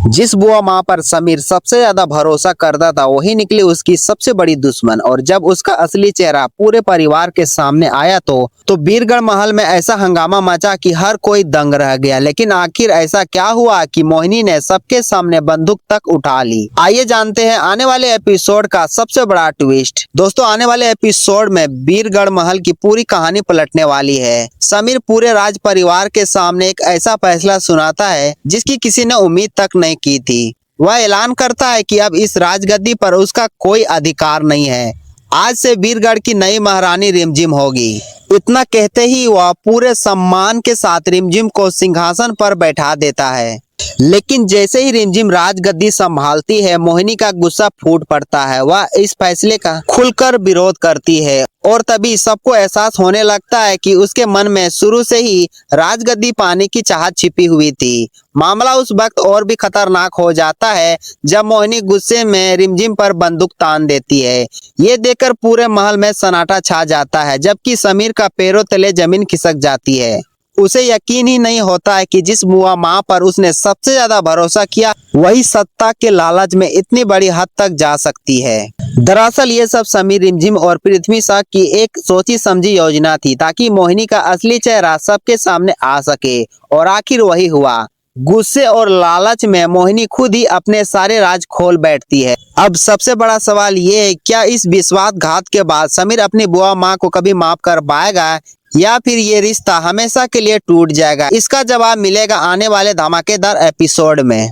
जिस बुआ माँ पर समीर सबसे ज्यादा भरोसा करता था वही निकली उसकी सबसे बड़ी दुश्मन। और जब उसका असली चेहरा पूरे परिवार के सामने आया तो बीरगढ़ महल में ऐसा हंगामा मचा कि हर कोई दंग रह गया। लेकिन आखिर ऐसा क्या हुआ कि मोहिनी ने सबके सामने बंदूक तक उठा ली? आइए जानते हैं आने वाले एपिसोड का सबसे बड़ा ट्विस्ट। दोस्तों, आने वाले एपिसोड में बीरगढ़ महल की पूरी कहानी पलटने वाली है। समीर पूरे राज परिवार के सामने एक ऐसा फैसला सुनाता है जिसकी किसी ने उम्मीद तक नहीं की थी। वह ऐलान करता है कि अब इस राजगद्दी पर उसका कोई अधिकार नहीं है। आज से बीरगढ़ की नई महारानी रिमझिम होगी। इतना कहते ही वह पूरे सम्मान के साथ रिमझिम को सिंहासन पर बैठा देता है। लेकिन जैसे ही रिमझिम राजगद्दी संभालती है, मोहिनी का गुस्सा फूट पड़ता है। वह इस फैसले का खुलकर विरोध करती है और तभी सबको एहसास होने लगता है कि उसके मन में शुरू से ही राजगद्दी पाने की चाहत छिपी हुई थी। मामला उस वक्त और भी खतरनाक हो जाता है जब मोहिनी गुस्से में रिमझिम पर बंदूक तान देती है। ये देखकर पूरे महल में सन्नाटा छा जाता है, जबकि समीर का पैरों तले जमीन खिसक जाती है। उसे यकीन ही नहीं होता है कि जिस बुआ माँ पर उसने सबसे ज्यादा भरोसा किया वही सत्ता के लालच में इतनी बड़ी हद तक जा सकती है। दरअसल ये सब समीर, रिमझिम और पृथ्वी शॉ की एक सोची समझी योजना थी ताकि मोहिनी का असली चेहरा सबके सामने आ सके। और आखिर वही हुआ। गुस्से और लालच में मोहिनी खुद ही अपने सारे राज खोल बैठती है। अब सबसे बड़ा सवाल ये है, क्या इस विश्वासघात के बाद समीर अपनी बुआ माँ को कभी माफ कर पाएगा या फिर ये रिश्ता हमेशा के लिए टूट जाएगा? इसका जवाब मिलेगा आने वाले धमाकेदार एपिसोड में।